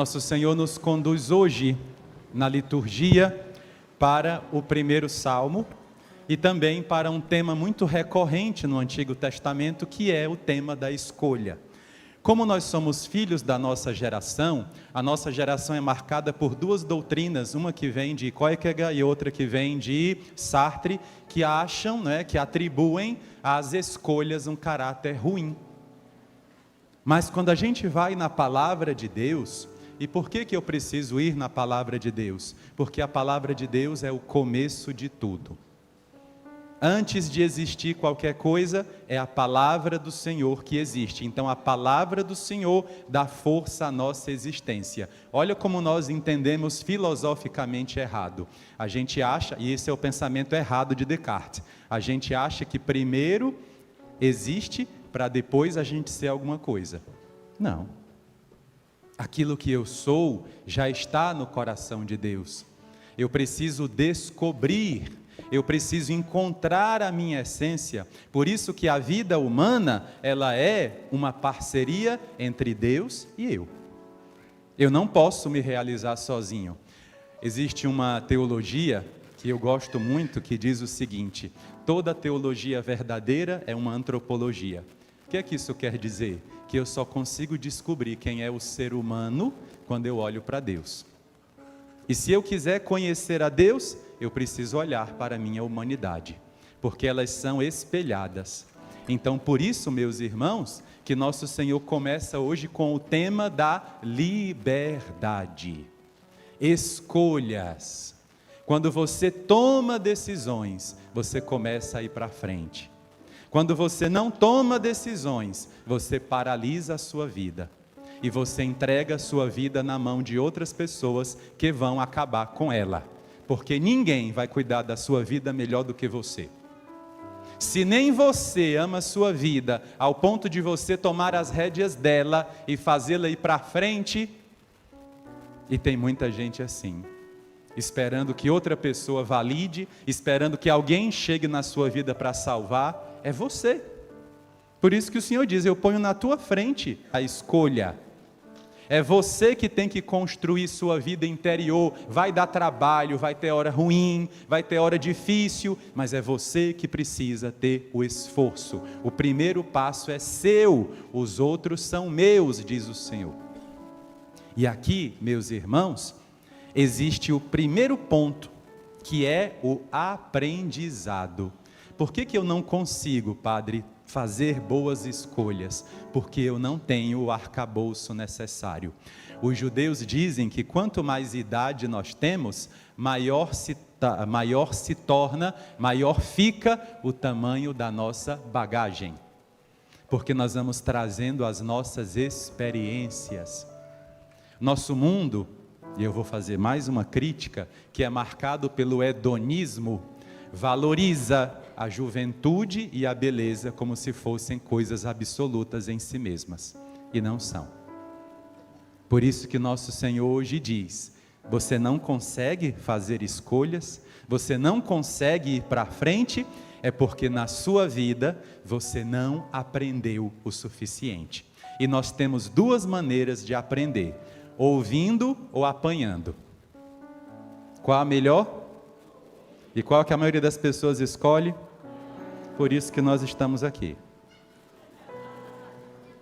Nosso Senhor nos conduz hoje na liturgia para o primeiro salmo e também para um tema muito recorrente no Antigo Testamento, que é o tema da escolha. Como nós somos filhos da nossa geração, a nossa geração é marcada por duas doutrinas, uma que vem de Kierkegaard e outra que vem de Sartre, que acham, que atribuem às escolhas um caráter ruim. Mas quando a gente vai na palavra de Deus, e por que eu preciso ir na palavra de Deus? Porque a palavra de Deus é o começo de tudo. Antes de existir qualquer coisa, é a palavra do Senhor que existe. Então a palavra do Senhor dá força à nossa existência. Olha como nós entendemos filosoficamente errado. A gente acha, e esse é o pensamento errado de Descartes, a gente acha que primeiro existe para depois a gente ser alguma coisa. Não. Aquilo que eu sou já está no coração de Deus. Eu preciso descobrir, eu preciso encontrar a minha essência. Por isso que a vida humana, ela é uma parceria entre Deus e eu. Eu não posso me realizar sozinho. Existe uma teologia que eu gosto muito, que diz o seguinte: toda teologia verdadeira é uma antropologia. O que é que isso quer dizer? Que eu só consigo descobrir quem é o ser humano quando eu olho para Deus. E se eu quiser conhecer a Deus, eu preciso olhar para a minha humanidade, porque elas são espelhadas. Então, por isso, meus irmãos, que nosso Senhor começa hoje com o tema da liberdade. Escolhas. Quando você toma decisões, você começa a ir para frente. Quando você não toma decisões, você paralisa a sua vida. E você entrega a sua vida na mão de outras pessoas que vão acabar com ela. Porque ninguém vai cuidar da sua vida melhor do que você. Se nem você ama a sua vida ao ponto de você tomar as rédeas dela e fazê-la ir para frente, e tem muita gente assim, esperando que outra pessoa valide, esperando que alguém chegue na sua vida para salvar, é você. Por isso que o Senhor diz: eu ponho na tua frente a escolha. É você que tem que construir sua vida interior. Vai dar trabalho, vai ter hora ruim, vai ter hora difícil, mas é você que precisa ter o esforço. O primeiro passo é seu, os outros são meus, diz o Senhor. E aqui, meus irmãos, existe o primeiro ponto, que é o aprendizado. Por que eu não consigo, Padre, fazer boas escolhas? Porque eu não tenho o arcabouço necessário. Os judeus dizem que quanto mais idade nós temos, maior fica o tamanho da nossa bagagem. Porque nós vamos trazendo as nossas experiências. Nosso mundo, e eu vou fazer mais uma crítica, que é marcado pelo hedonismo, valoriza a juventude e a beleza como se fossem coisas absolutas em si mesmas, e não são. Por isso que nosso Senhor hoje diz: você não consegue fazer escolhas, você não consegue ir para frente, é porque na sua vida você não aprendeu o suficiente. E nós temos duas maneiras de aprender: ouvindo ou apanhando. Qual a melhor? E qual que a maioria das pessoas escolhe? Por isso que nós estamos aqui.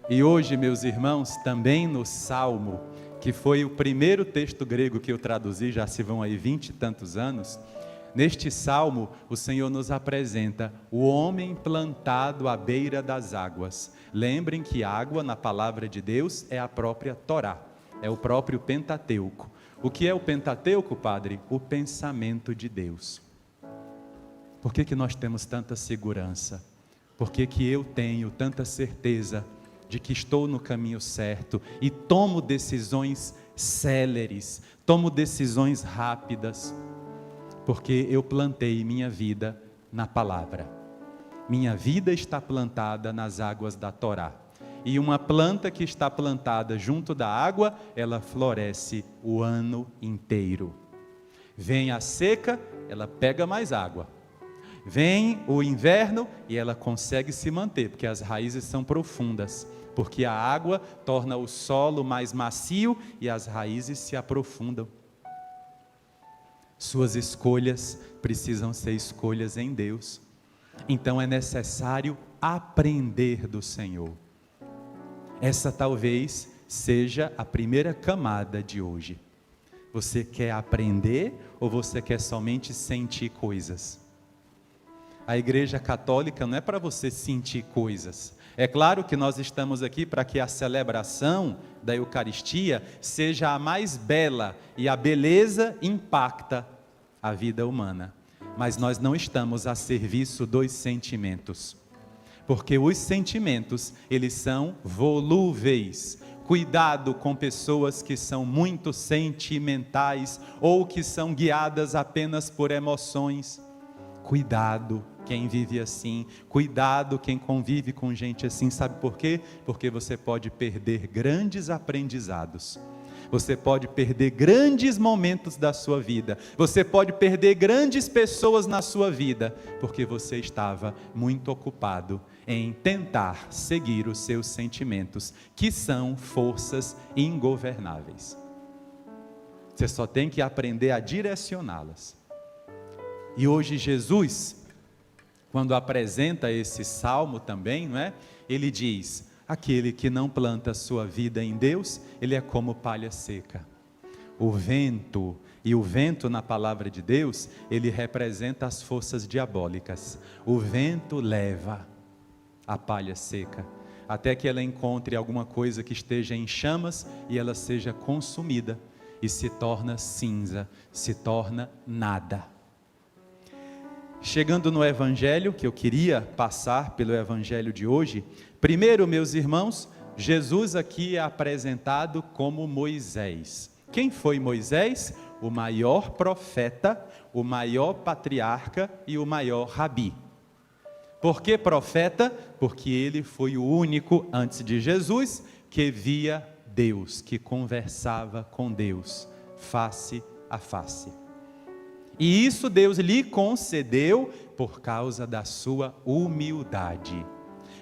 E hoje, meus irmãos, também no Salmo, que foi o primeiro texto grego que eu traduzi, já se vão aí 20 e tantos anos, neste Salmo, o Senhor nos apresenta o homem plantado à beira das águas. Lembrem que água, na palavra de Deus, é a própria Torá, é o próprio Pentateuco. O que é o Pentateuco, Padre? O pensamento de Deus. Por que nós temos tanta segurança? Por que eu tenho tanta certeza de que estou no caminho certo e tomo decisões céleres, tomo decisões rápidas? Porque eu plantei minha vida na palavra. Minha vida está plantada nas águas da Torá. E uma planta que está plantada junto da água, ela floresce o ano inteiro. Vem a seca, ela pega mais água. Vem o inverno e ela consegue se manter, porque as raízes são profundas. porque a água torna o solo mais macio e as raízes se aprofundam. Suas escolhas precisam ser escolhas em Deus. Então é necessário aprender do Senhor. Essa talvez seja a primeira camada de hoje. Você quer aprender ou você quer somente sentir coisas? A Igreja Católica não é para você sentir coisas. É claro que nós estamos aqui para que a celebração da Eucaristia seja a mais bela e a beleza impacta a vida humana. Mas nós não estamos a serviço dos sentimentos. Porque os sentimentos, eles são volúveis. Cuidado com pessoas que são muito sentimentais ou que são guiadas apenas por emoções. Cuidado quem vive assim, cuidado quem convive com gente assim, sabe por quê? Porque você pode perder grandes aprendizados, você pode perder grandes momentos da sua vida, você pode perder grandes pessoas na sua vida, porque você estava muito ocupado em tentar seguir os seus sentimentos, que são forças ingovernáveis. Você só tem que aprender a direcioná-las. E hoje Jesus, quando apresenta esse salmo também, não é? Ele diz: aquele que não planta sua vida em Deus, ele é como palha seca. O vento, e o vento na palavra de Deus, ele representa as forças diabólicas. O vento leva a palha seca, até que ela encontre alguma coisa que esteja em chamas e ela seja consumida, e se torna cinza, se torna nada. Chegando no Evangelho, que eu queria passar pelo Evangelho de hoje, primeiro, meus irmãos, Jesus aqui é apresentado como Moisés. Quem foi Moisés? O maior profeta, o maior patriarca e o maior rabi. Por que profeta? Porque ele foi o único, antes de Jesus, que via Deus, que conversava com Deus, face a face. E isso Deus lhe concedeu por causa da sua humildade,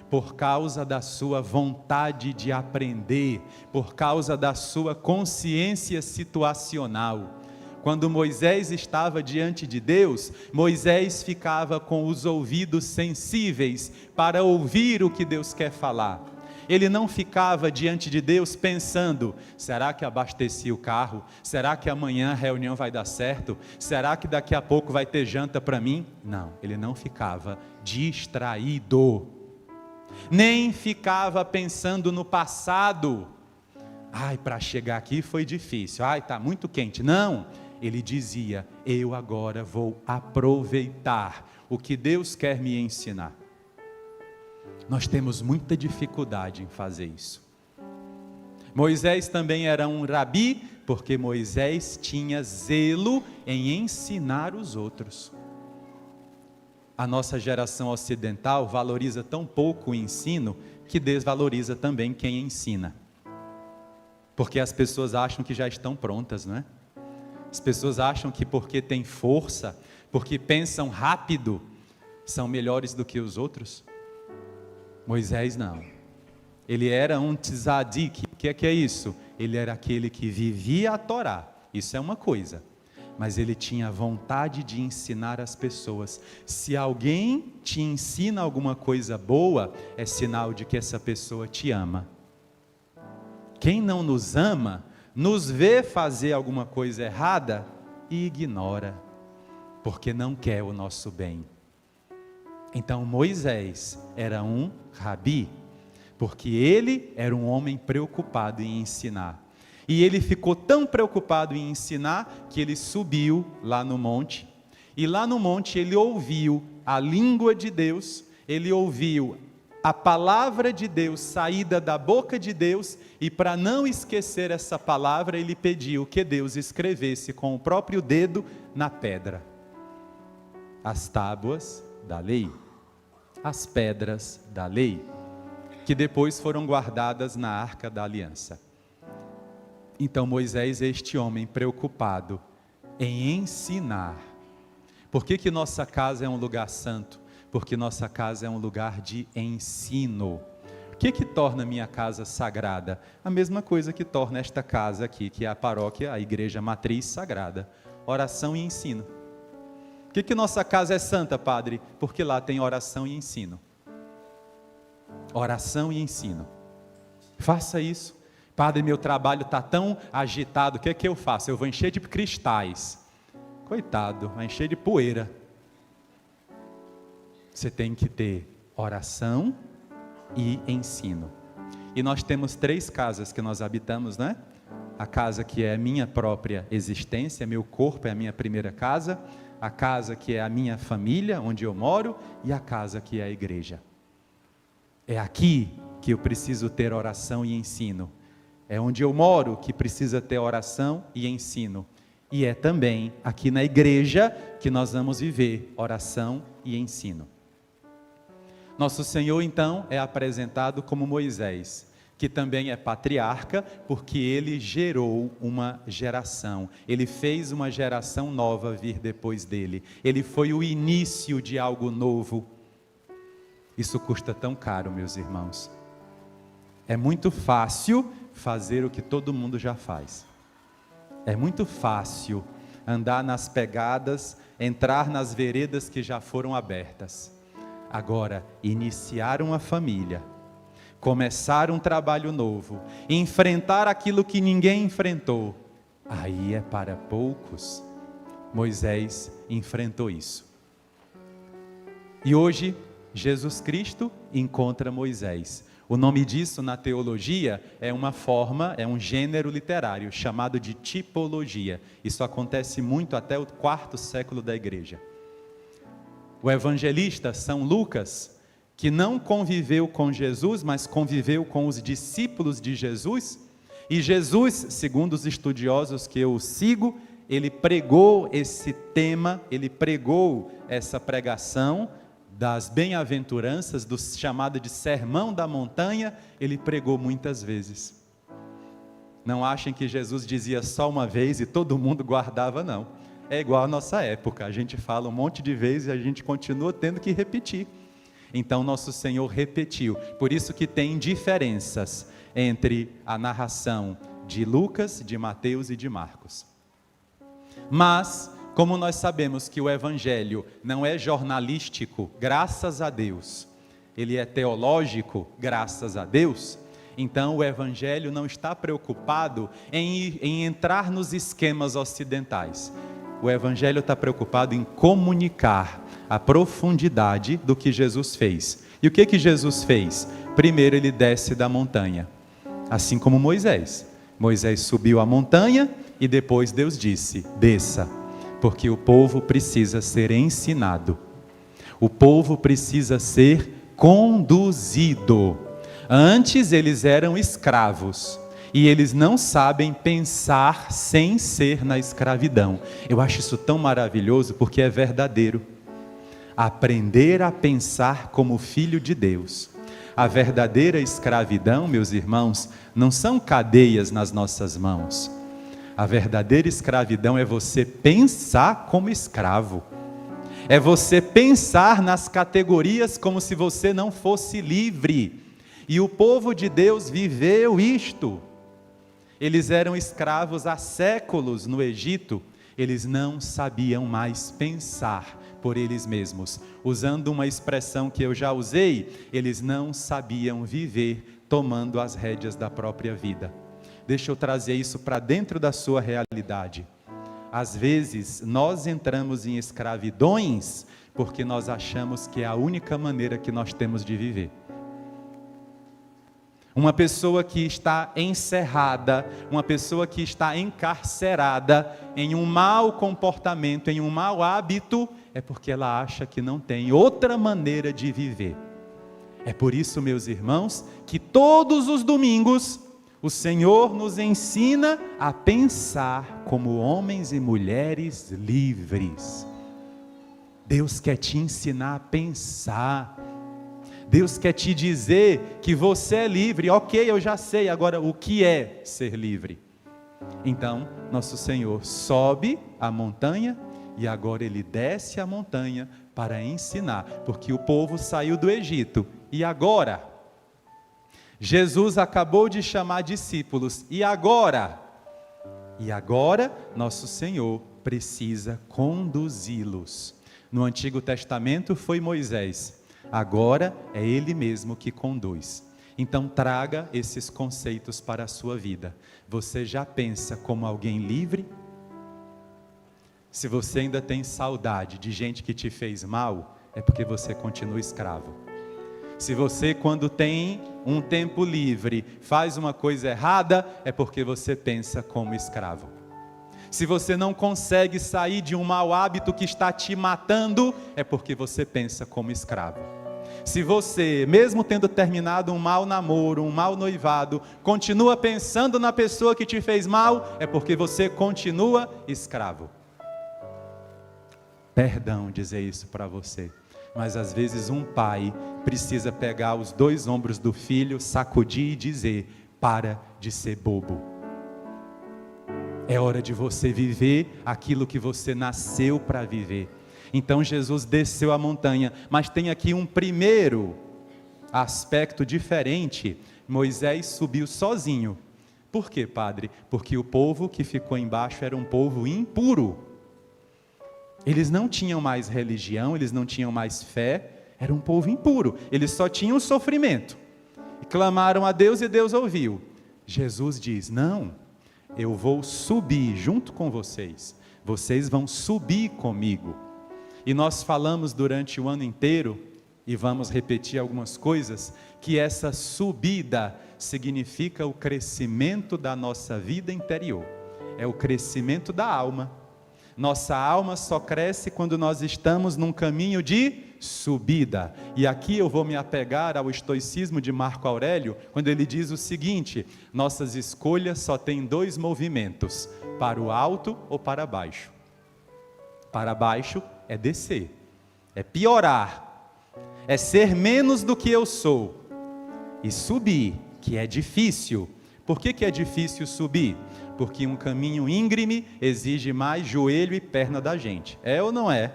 por causa da sua vontade de aprender, por causa da sua consciência situacional. Quando Moisés estava diante de Deus, Moisés ficava com os ouvidos sensíveis para ouvir o que Deus quer falar. Ele não ficava diante de Deus pensando: será que abasteci o carro? Será que amanhã a reunião vai dar certo? Será que daqui a pouco vai ter janta para mim? Não, ele não ficava distraído, nem ficava pensando no passado. Ai, para chegar aqui foi difícil, ai, está muito quente. Não, ele dizia: eu agora vou aproveitar o que Deus quer me ensinar. Nós temos muita dificuldade em fazer isso. Moisés também era um rabi, porque Moisés tinha zelo em ensinar os outros. A nossa geração ocidental valoriza tão pouco o ensino, que desvaloriza também quem ensina. Porque as pessoas acham que já estão prontas, não é? As pessoas acham que porque têm força, porque pensam rápido, são melhores do que os outros. Moisés não, ele era um tzadik. O que é isso? Ele era aquele que vivia a Torá, isso é uma coisa, mas ele tinha vontade de ensinar as pessoas. Se alguém te ensina alguma coisa boa, é sinal de que essa pessoa te ama. Quem não nos ama, nos vê fazer alguma coisa errada e ignora, porque não quer o nosso bem. Então Moisés era um rabi, porque ele era um homem preocupado em ensinar. E ele ficou tão preocupado em ensinar, que ele subiu lá no monte, e lá no monte ele ouviu a língua de Deus, ele ouviu a palavra de Deus saída da boca de Deus, e para não esquecer essa palavra, ele pediu que Deus escrevesse com o próprio dedo na pedra as tábuas da lei, as pedras da lei, que depois foram guardadas na Arca da Aliança. Então Moisés é este homem preocupado em ensinar. Por que nossa casa é um lugar santo? Porque nossa casa é um lugar de ensino. que torna minha casa sagrada? A mesma coisa que torna esta casa aqui, que é a paróquia, a igreja matriz sagrada. Oração e ensino. Por que nossa casa é santa, padre? Porque lá tem oração e ensino. Oração e ensino. Faça isso. Padre, meu trabalho está tão agitado, o que é que eu faço? Eu vou encher de cristais. Coitado, vai encher de poeira. Você tem que ter oração e ensino. E nós temos 3 casas que nós habitamos, né? A casa que é a minha própria existência, meu corpo é a minha primeira casa, a casa que é a minha família, onde eu moro, e a casa que é a igreja. É aqui que eu preciso ter oração e ensino. É onde eu moro que precisa ter oração e ensino. E é também aqui na igreja que nós vamos viver oração e ensino. Nosso Senhor, então, é apresentado como Moisés, que também é patriarca, porque ele gerou uma geração. Ele fez uma geração nova vir depois dele. Ele foi o início de algo novo. Isso custa tão caro, meus irmãos. É muito fácil fazer o que todo mundo já faz. É muito fácil andar nas pegadas, entrar nas veredas que já foram abertas. Agora, iniciar uma família, começar um trabalho novo, enfrentar aquilo que ninguém enfrentou, aí é para poucos. Moisés enfrentou isso. E hoje, Jesus Cristo encontra Moisés. O nome disso na teologia é uma forma, é um gênero literário chamado de tipologia. Isso acontece muito até o 4º século da igreja. O evangelista São Lucas, que não conviveu com Jesus, mas conviveu com os discípulos de Jesus, e Jesus, segundo os estudiosos que eu sigo, ele pregou esse tema, ele pregou essa pregação das bem-aventuranças, do chamado de Sermão da Montanha, ele pregou muitas vezes. Não achem que Jesus dizia só uma vez e todo mundo guardava, não. É igual à nossa época, a gente fala um monte de vezes e a gente continua tendo que repetir. Então nosso Senhor repetiu, por isso que tem diferenças entre a narração de Lucas, de Mateus e de Marcos. Mas, como nós sabemos que o Evangelho não é jornalístico, graças a Deus, ele é teológico, graças a Deus, então o Evangelho não está preocupado em entrar nos esquemas ocidentais. O Evangelho está preocupado em comunicar a profundidade do que Jesus fez. E o que Jesus fez? Primeiro ele desce da montanha, assim como Moisés. Moisés subiu a montanha e depois Deus disse, desça. Porque o povo precisa ser ensinado, o povo precisa ser conduzido. Antes eles eram escravos, e eles não sabem pensar sem ser na escravidão. Eu acho isso tão maravilhoso, porque é verdadeiro. Aprender a pensar como filho de Deus. A verdadeira escravidão, meus irmãos, não são cadeias nas nossas mãos. A verdadeira escravidão é você pensar como escravo. É você pensar nas categorias como se você não fosse livre. E o povo de Deus viveu isto. Eles eram escravos há séculos no Egito. Eles não sabiam mais pensar por eles mesmos. Usando uma expressão que eu já usei, eles não sabiam viver tomando as rédeas da própria vida. Deixa eu trazer isso para dentro da sua realidade. Às vezes, nós entramos em escravidões porque nós achamos que é a única maneira que nós temos de viver. Uma pessoa que está encerrada, uma pessoa que está encarcerada em um mau comportamento, em um mau hábito, é porque ela acha que não tem outra maneira de viver. É por isso, meus irmãos, que todos os domingos o Senhor nos ensina a pensar como homens e mulheres livres. Deus quer te ensinar a pensar. Deus quer te dizer que você é livre. Ok, eu já sei agora o que é ser livre. Então, nosso Senhor sobe a montanha e agora Ele desce a montanha para ensinar. Porque o povo saiu do Egito. E agora? Jesus acabou de chamar discípulos, e agora? E agora, nosso Senhor precisa conduzi-los. No Antigo Testamento foi Moisés, agora é Ele mesmo que conduz. Então traga esses conceitos para a sua vida. Você já pensa como alguém livre? Se você ainda tem saudade de gente que te fez mal, é porque você continua escravo. Se você, quando tem um tempo livre, faz uma coisa errada, é porque você pensa como escravo. Se você não consegue sair de um mau hábito que está te matando, é porque você pensa como escravo. Se você, mesmo tendo terminado um mau namoro, um mau noivado, continua pensando na pessoa que te fez mal, é porque você continua escravo. Perdão dizer isso para você, mas às vezes um pai precisa pegar os 2 ombros do filho, sacudir e dizer: para de ser bobo. É hora de você viver aquilo que você nasceu para viver. Então Jesus desceu a montanha, mas tem aqui um primeiro aspecto diferente. Moisés subiu sozinho. Por quê, padre? Porque o povo que ficou embaixo era um povo impuro. Eles não tinham mais religião, eles não tinham mais fé, era um povo impuro. Eles só tinham sofrimento. E clamaram a Deus e Deus ouviu. Jesus diz: não, eu vou subir junto com vocês. Vocês vão subir comigo. E nós falamos durante o ano inteiro, e vamos repetir algumas coisas, que essa subida significa o crescimento da nossa vida interior. É o crescimento da alma. Nossa alma só cresce quando nós estamos num caminho de subida. E aqui eu vou me apegar ao estoicismo de Marco Aurélio, quando ele diz o seguinte: nossas escolhas só têm 2 movimentos, para o alto ou para baixo. Para baixo é descer, é piorar, é ser menos do que eu sou. E subir, que é difícil. Por que é difícil subir? Porque um caminho íngreme exige mais joelho e perna da gente. É ou não é?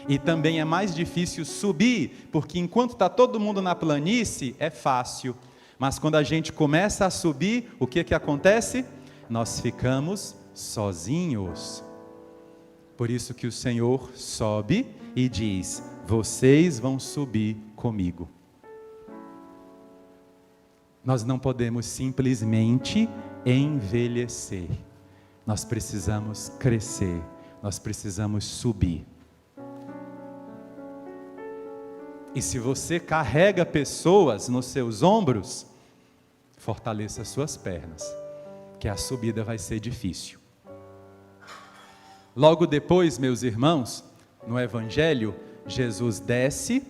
E também é mais difícil subir, porque enquanto está todo mundo na planície, é fácil. Mas quando a gente começa a subir, o que acontece? Nós ficamos sozinhos. Por isso que o Senhor sobe e diz: vocês vão subir comigo. Nós não podemos simplesmente envelhecer. Nós precisamos crescer. Nós precisamos subir. E se você carrega pessoas nos seus ombros, fortaleça as suas pernas, que a subida vai ser difícil. Logo depois, meus irmãos, no Evangelho, Jesus desce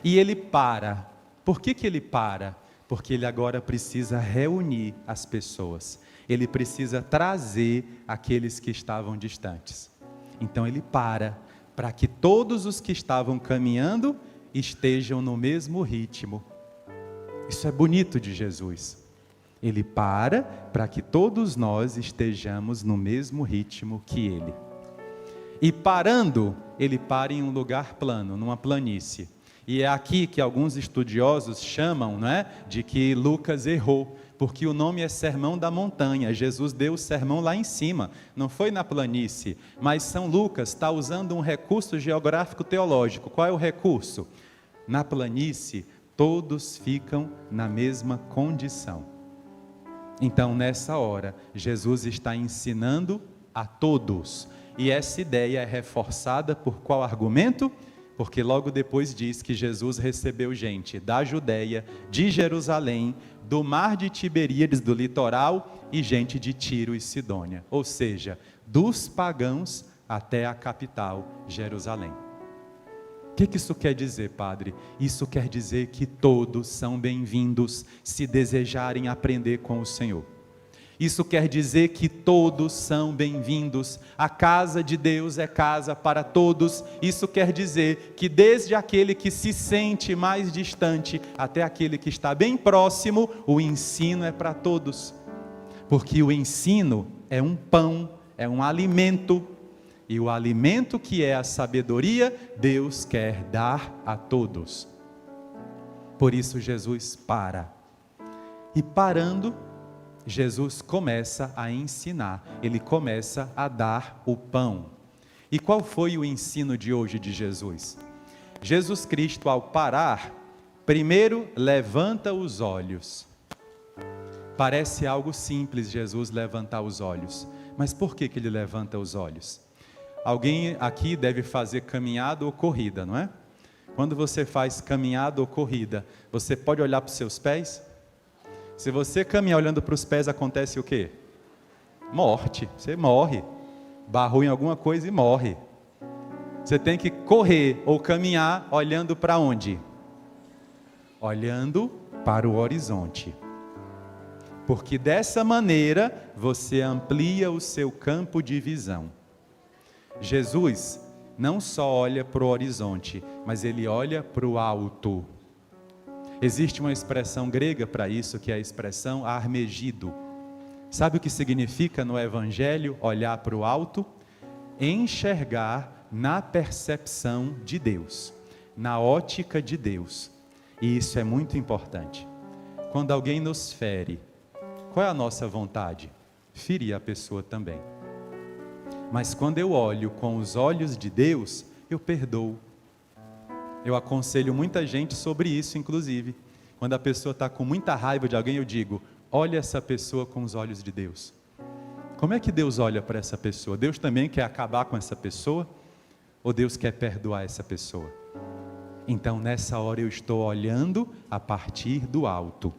e ele para. Por que ele para? Porque ele agora precisa reunir as pessoas. Ele precisa trazer aqueles que estavam distantes. Então ele para que todos os que estavam caminhando estejam no mesmo ritmo. Isso é bonito de Jesus. Ele para que todos nós estejamos no mesmo ritmo que ele. E parando, ele para em um lugar plano, numa planície. E é aqui que alguns estudiosos chamam, de que Lucas errou, porque o nome é Sermão da Montanha. Jesus deu o sermão lá em cima, não foi na planície. Mas São Lucas está usando um recurso geográfico teológico. Qual é o recurso? Na planície, todos ficam na mesma condição. Então, nessa hora, Jesus está ensinando a todos. E essa ideia é reforçada por qual argumento? Porque logo depois diz que Jesus recebeu gente da Judeia, de Jerusalém, do mar de Tiberíades, do litoral, e gente de Tiro e Sidônia. Ou seja, dos pagãos até a capital, Jerusalém. O que isso quer dizer, padre? Isso quer dizer que todos são bem-vindos se desejarem aprender com o Senhor. Isso quer dizer que todos são bem-vindos. A casa de Deus é casa para todos. Isso quer dizer que desde aquele que se sente mais distante até aquele que está bem próximo, o ensino é para todos. Porque o ensino é um pão, é um alimento. E o alimento que é a sabedoria, Deus quer dar a todos. Por isso Jesus para. E parando, Jesus começa a ensinar, ele começa a dar o pão. E qual foi o ensino de hoje de Jesus? Jesus Cristo, ao parar, primeiro levanta os olhos. Parece algo simples Jesus levantar os olhos, mas por que ele levanta os olhos? Alguém aqui deve fazer caminhada ou corrida, não é? Quando você faz caminhada ou corrida, você pode olhar para os seus pés? Se você caminhar olhando para os pés, acontece o quê? Morte, você morre. Barrou em alguma coisa e morre. Você tem que correr ou caminhar olhando para onde? Olhando para o horizonte. Porque dessa maneira você amplia o seu campo de visão. Jesus não só olha para o horizonte, mas ele olha para o alto. Existe uma expressão grega para isso, que é a expressão armegido. Sabe o que significa no Evangelho olhar para o alto? Enxergar na percepção de Deus, na ótica de Deus. E isso é muito importante. Quando alguém nos fere, qual é a nossa vontade? Ferir a pessoa também. Mas quando eu olho com os olhos de Deus, eu perdoo. Eu aconselho muita gente sobre isso, inclusive. Quando a pessoa está com muita raiva de alguém, eu digo, olha essa pessoa com os olhos de Deus. Como é que Deus olha para essa pessoa? Deus também quer acabar com essa pessoa? Ou Deus quer perdoar essa pessoa? Então, nessa hora eu estou olhando a partir do alto.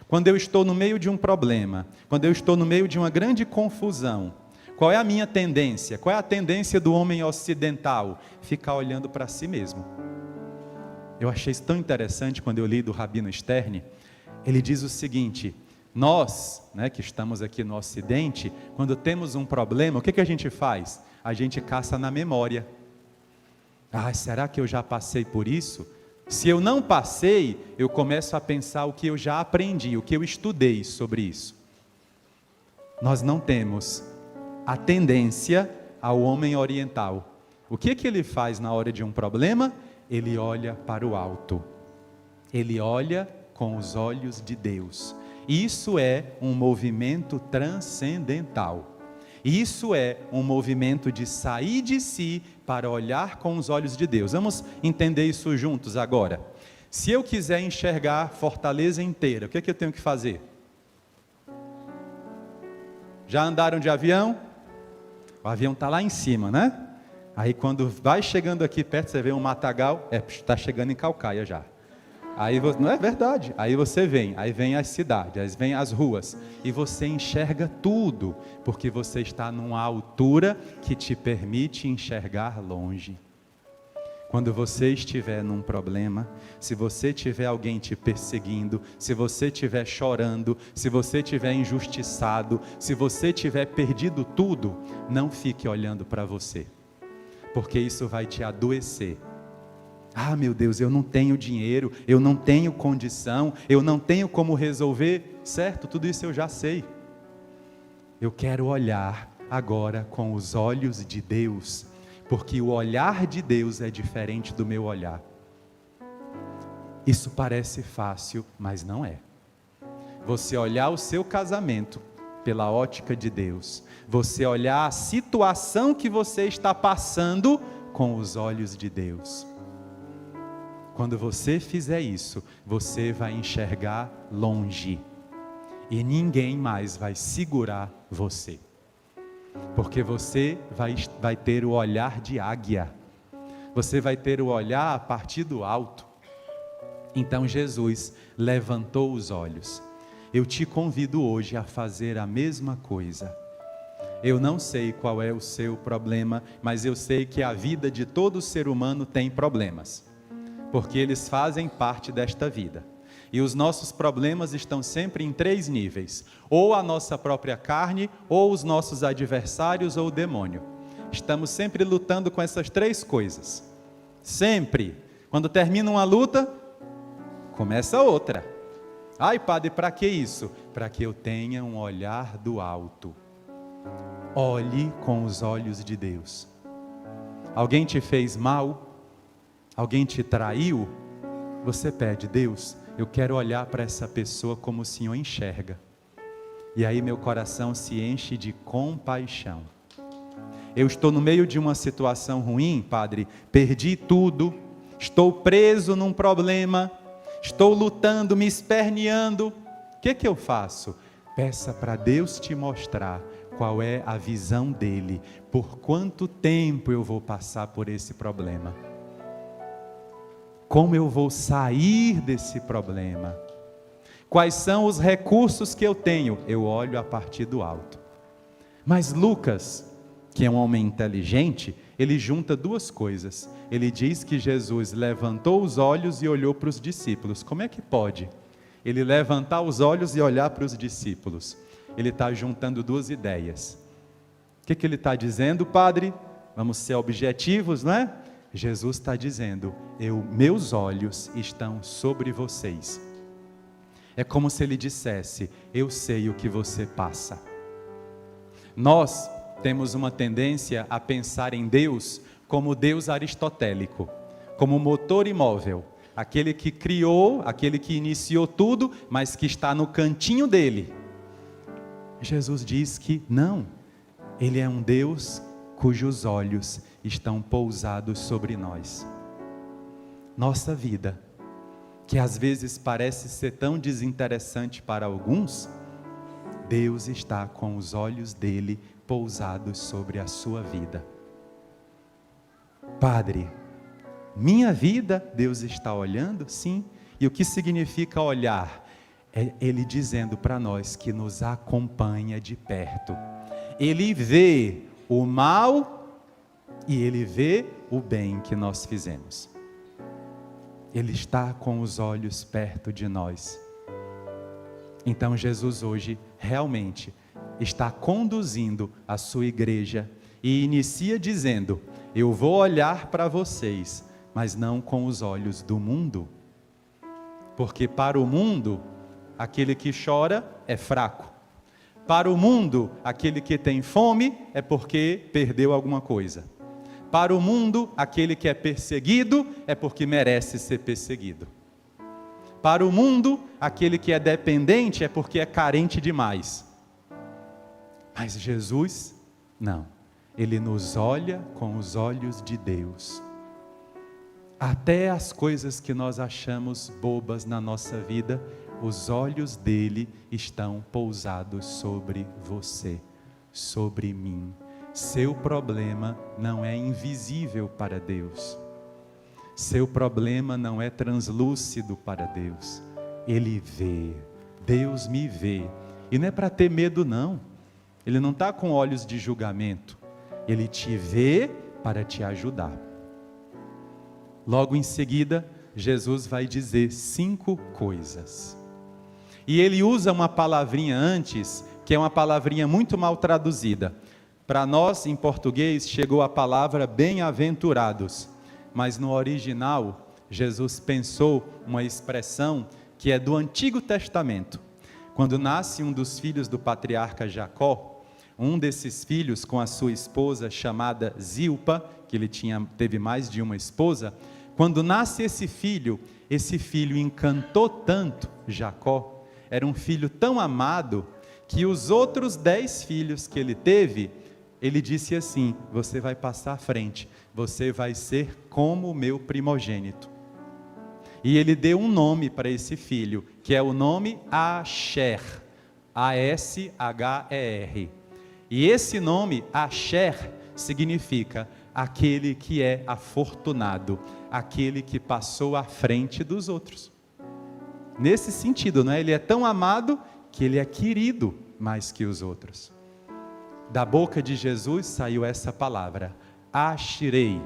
Quando eu estou no meio de um problema, quando eu estou no meio de uma grande confusão, qual é a minha tendência? Qual é a tendência do homem ocidental? Ficar olhando para si mesmo. Eu achei isso tão interessante quando eu li do Rabino Stern. Ele diz o seguinte, nós, que estamos aqui no Ocidente, quando temos um problema, o que a gente faz? A gente caça na memória. Será que eu já passei por isso? Se eu não passei, eu começo a pensar o que eu já aprendi, o que eu estudei sobre isso. Nós não temos a tendência ao homem oriental. O que ele faz na hora de um problema? Ele olha para o alto. Ele olha com os olhos de Deus. Isso é um movimento transcendental. Isso é um movimento de sair de si para olhar com os olhos de Deus. Vamos entender isso juntos agora. Se eu quiser enxergar Fortaleza inteira, o que eu tenho que fazer? Já andaram de avião? O avião está lá em cima, né? Aí quando vai chegando aqui perto, você vê um matagal, está chegando em Caucaia já. Aí não é verdade, aí você vem, aí vem as cidades, aí vem as ruas, e você enxerga tudo, porque você está numa altura que te permite enxergar longe. Quando você estiver num problema, se você tiver alguém te perseguindo, se você estiver chorando, se você estiver injustiçado, se você tiver perdido tudo, não fique olhando para você, porque isso vai te adoecer. Meu Deus, eu não tenho dinheiro, eu não tenho condição, eu não tenho como resolver. Certo, tudo isso eu já sei. Eu quero olhar agora com os olhos de Deus, porque o olhar de Deus é diferente do meu olhar. Isso parece fácil, mas não é. Você olhar o seu casamento pela ótica de Deus, você olhar a situação que você está passando com os olhos de Deus. Quando você fizer isso, você vai enxergar longe. E ninguém mais vai segurar você. Porque você vai ter o olhar de águia. Você vai ter o olhar a partir do alto. Então Jesus levantou os olhos. Eu te convido hoje a fazer a mesma coisa. Eu não sei qual é o seu problema, mas eu sei que a vida de todo ser humano tem problemas. Porque eles fazem parte desta vida. E os nossos problemas estão sempre em 3 níveis. Ou a nossa própria carne, ou os nossos adversários, ou o demônio. Estamos sempre lutando com essas 3 coisas. Sempre. Quando termina uma luta, começa outra. Padre, para que isso? Para que eu tenha um olhar do alto. Olhe com os olhos de Deus. Alguém te fez mal? Alguém te traiu? Você pede, Deus, eu quero olhar para essa pessoa como o Senhor enxerga. E aí meu coração se enche de compaixão. Eu estou no meio de uma situação ruim, Padre, perdi tudo, estou preso num problema, estou lutando, me esperneando. O que eu faço? Peça para Deus te mostrar qual é a visão dele, por quanto tempo eu vou passar por esse problema, como eu vou sair desse problema, quais são os recursos que eu tenho. Eu olho a partir do alto. Mas Lucas, que é um homem inteligente, ele junta duas coisas. Ele diz que Jesus levantou os olhos e olhou para os discípulos. Como é que pode ele levantar os olhos e olhar para os discípulos? Ele está juntando duas ideias. O que ele está dizendo, Padre? Vamos ser objetivos, não é? Jesus está dizendo, meus olhos estão sobre vocês. É como se ele dissesse, eu sei o que você passa. Nós temos uma tendência a pensar em Deus como Deus aristotélico, como motor imóvel, aquele que criou, aquele que iniciou tudo, mas que está no cantinho dele. Jesus diz que não, ele é um Deus cujos olhos estão pousados sobre nós. Nossa vida, que às vezes parece ser tão desinteressante para alguns, Deus está com os olhos dele pousados sobre a sua vida. Padre, minha vida, Deus está olhando? Sim. E o que significa olhar? É Ele dizendo para nós que nos acompanha de perto. Ele vê o mal e Ele vê o bem que nós fizemos. Ele está com os olhos perto de nós. Então Jesus hoje realmente está conduzindo a sua igreja e inicia dizendo, eu vou olhar para vocês, mas não com os olhos do mundo, porque para o mundo, aquele que chora é fraco, para o mundo, aquele que tem fome é porque perdeu alguma coisa, para o mundo, aquele que é perseguido é porque merece ser perseguido, para o mundo, aquele que é dependente é porque é carente demais. Mas Jesus, não, Ele nos olha com os olhos de Deus. Até as coisas que nós achamos bobas na nossa vida, os olhos dele estão pousados sobre você, sobre mim. Seu problema não é invisível para Deus. Seu problema não é translúcido para Deus. Ele vê, Deus me vê. E não é para ter medo não. Ele não está com olhos de julgamento. Ele te vê para te ajudar. Logo em seguida, Jesus vai dizer 5 coisas. E ele usa uma palavrinha antes, que é uma palavrinha muito mal traduzida. Para nós, em português, chegou a palavra bem-aventurados. Mas no original, Jesus pensou uma expressão que é do Antigo Testamento. Quando nasce um dos filhos do patriarca Jacó, um desses filhos com a sua esposa chamada Zilpa, que ele teve mais de uma esposa, quando nasce esse filho encantou tanto Jacó, era um filho tão amado, que os outros 10 filhos que ele teve, ele disse assim, você vai passar à frente, você vai ser como o meu primogênito. E ele deu um nome para esse filho, que é o nome Asher, A-S-H-E-R. E esse nome, Asher, significa aquele que é afortunado, aquele que passou à frente dos outros. Nesse sentido, não é? Ele é tão amado que ele é querido mais que os outros. Da boca de Jesus saiu essa palavra, Ashirei,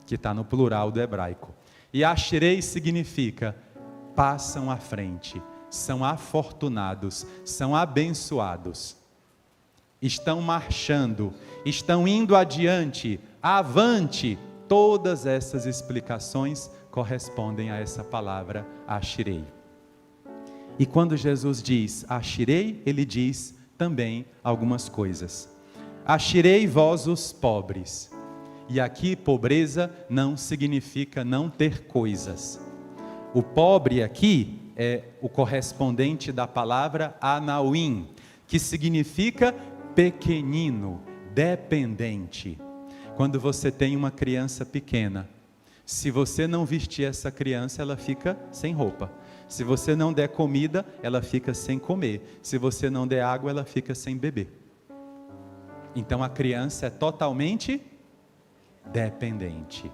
que está no plural do hebraico. E Ashirei significa, passam à frente, são afortunados, são abençoados. Estão marchando, estão indo adiante, avante. Todas essas explicações correspondem a essa palavra Ashirei. E quando Jesus diz Ashirei, ele diz também algumas coisas. Ashirei vós os pobres. E aqui pobreza não significa não ter coisas. O pobre aqui é o correspondente da palavra anauim, que significa pequenino, dependente. Quando você tem uma criança pequena, se você não vestir essa criança, ela fica sem roupa. Se você não der comida, ela fica sem comer. Se você não der água, ela fica sem beber. Então a criança é totalmente dependente.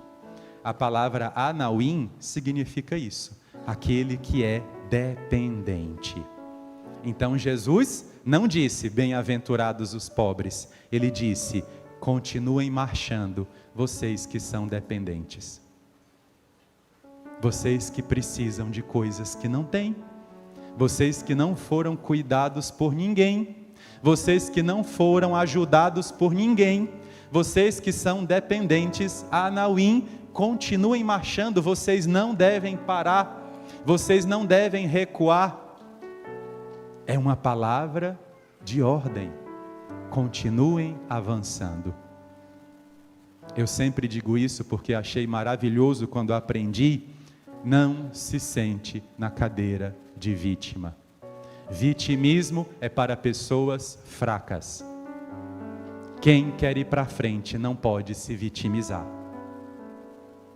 A palavra anauim significa isso, aquele que é dependente. Então Jesus não disse, bem-aventurados os pobres, ele disse, continuem marchando, vocês que são dependentes. Vocês que precisam de coisas que não têm, vocês que não foram cuidados por ninguém, vocês que não foram ajudados por ninguém, vocês que são dependentes, anauim, continuem marchando, vocês não devem parar, vocês não devem recuar. É uma palavra de ordem, continuem avançando. Eu sempre digo isso porque achei maravilhoso quando aprendi, não se sente na cadeira de vítima. Vitimismo é para pessoas fracas. Quem quer ir para frente não pode se vitimizar.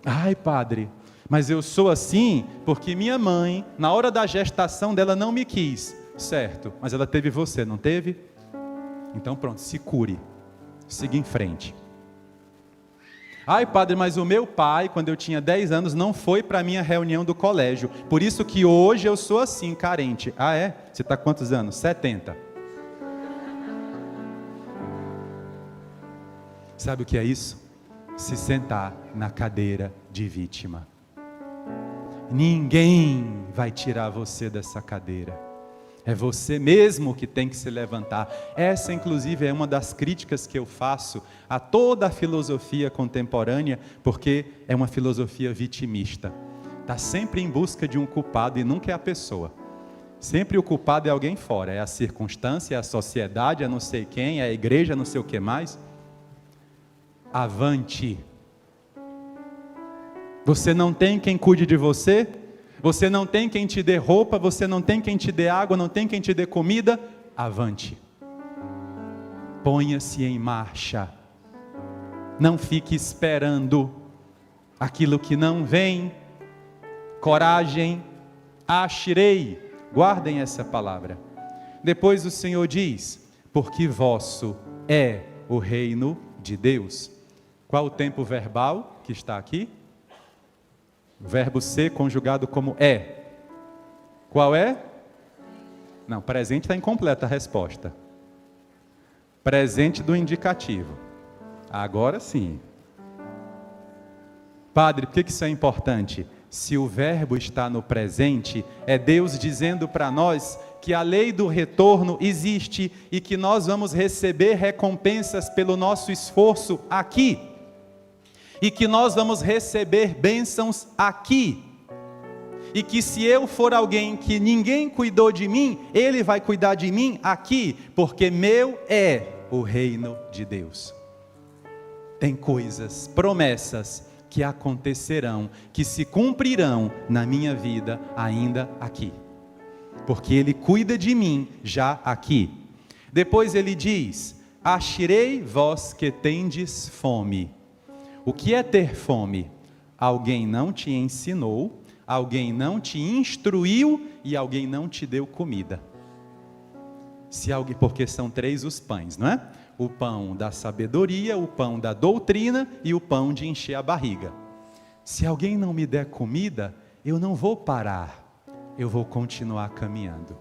Ai, padre, mas eu sou assim porque minha mãe, na hora da gestação dela, não me quis. Certo, mas ela teve você, não teve? Então pronto, se cure, siga em frente. Ai, padre, mas o meu pai, quando eu tinha 10 anos, não foi para a minha reunião do colégio. Por isso que hoje eu sou assim, carente. Ah, é? Você está quantos anos? 70. Sabe o que é isso? Se sentar na cadeira de vítima. Ninguém vai tirar você dessa cadeira. É você mesmo que tem que se levantar. Essa, inclusive, é uma das críticas que eu faço a toda a filosofia contemporânea, porque é uma filosofia vitimista. Está sempre em busca de um culpado e nunca é a pessoa. Sempre o culpado é alguém fora, é a circunstância, é a sociedade, é não sei quem, é a igreja, não sei o que mais. Avante. Você não tem quem cuide de você? Você não tem quem te dê roupa, você não tem quem te dê água, não tem quem te dê comida? Avante. Ponha-se em marcha. Não fique esperando aquilo que não vem. Coragem, achirei. Guardem essa palavra. Depois o Senhor diz, porque vosso é o reino de Deus. Qual o tempo verbal que está aqui? O verbo ser conjugado como é. Qual é? Não, presente está incompleta a resposta. Presente do indicativo. Agora sim. Padre, por que isso é importante? Se o verbo está no presente, é Deus dizendo para nós que a lei do retorno existe e que nós vamos receber recompensas pelo nosso esforço aqui. E que nós vamos receber bênçãos aqui, e que se eu for alguém que ninguém cuidou de mim, Ele vai cuidar de mim aqui, porque meu é o reino de Deus. Tem coisas, promessas que acontecerão, que se cumprirão na minha vida ainda aqui, porque Ele cuida de mim já aqui. Depois Ele diz, achirei vós que tendes fome. O que é ter fome? Alguém não te ensinou, alguém não te instruiu e alguém não te deu comida. Porque são 3 os pães, não é? O pão da sabedoria, o pão da doutrina e o pão de encher a barriga. Se alguém não me der comida, eu não vou parar, eu vou continuar caminhando.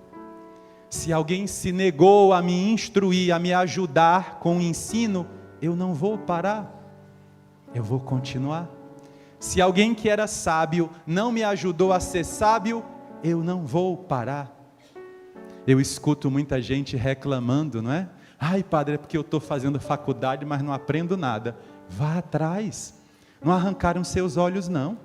Se alguém se negou a me instruir, a me ajudar com o ensino, eu não vou parar. Eu vou continuar. Se alguém que era sábio não me ajudou a ser sábio, eu não vou parar. Eu escuto muita gente reclamando, não é? Ai, padre, é porque eu estou fazendo faculdade, mas não aprendo nada. Vá atrás. Não arrancaram seus olhos, não.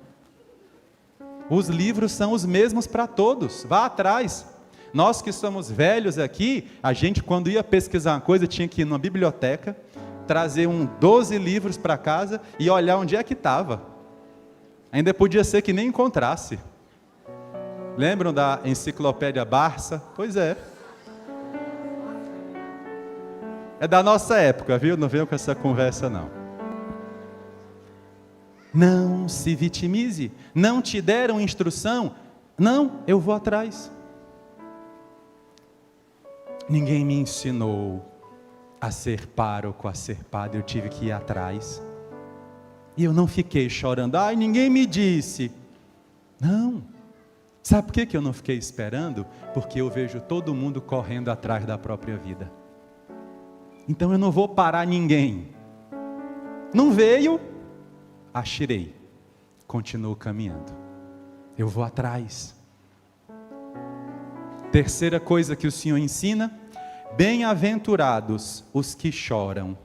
Os livros são os mesmos para todos. Vá atrás. Nós que somos velhos aqui, a gente quando ia pesquisar uma coisa, tinha que ir numa biblioteca, trazer 12 livros para casa e olhar onde é que estava. Ainda podia ser que nem encontrasse. Lembram da enciclopédia Barça? Pois é. É da nossa época, viu? Não venham com essa conversa, não. Não se vitimize. Não te deram instrução? Não, eu vou atrás. Ninguém me ensinou a ser pároco, a ser padre. Eu tive que ir atrás. E eu não fiquei chorando. Ai, ninguém me disse. Não. Sabe por que eu não fiquei esperando? Porque eu vejo todo mundo correndo atrás da própria vida. Então eu não vou parar ninguém. Não veio, achirei. Continuo caminhando. Eu vou atrás. Terceira coisa que o Senhor ensina: bem-aventurados os que choram.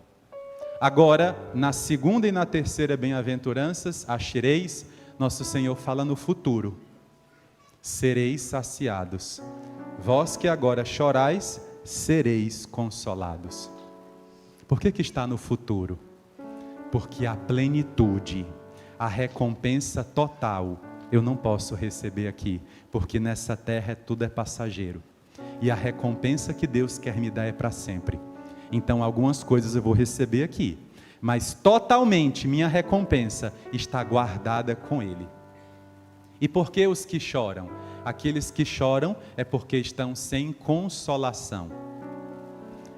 Agora, na segunda e na terceira bem-aventuranças, achireis, nosso Senhor fala no futuro. Sereis saciados. Vós que agora chorais, sereis consolados. Por que está no futuro? Porque a plenitude, a recompensa total, eu não posso receber aqui, porque nessa terra tudo é passageiro. E a recompensa que Deus quer me dar é para sempre. Então algumas coisas eu vou receber aqui, mas totalmente minha recompensa está guardada com Ele. E por que os que choram? Aqueles que choram é porque estão sem consolação.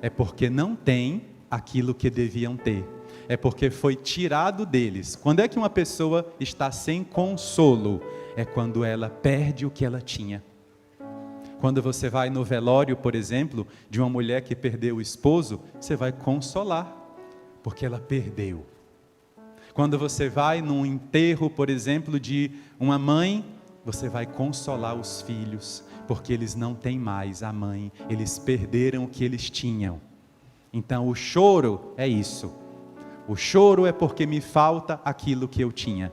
É porque não têm aquilo que deviam ter. É porque foi tirado deles. Quando é que uma pessoa está sem consolo? É quando ela perde o que ela tinha. Quando você vai no velório, por exemplo, de uma mulher que perdeu o esposo, você vai consolar, porque ela perdeu. Quando você vai num enterro, por exemplo, de uma mãe, você vai consolar os filhos, porque eles não têm mais a mãe, eles perderam o que eles tinham. Então o choro é isso. O choro é porque me falta aquilo que eu tinha.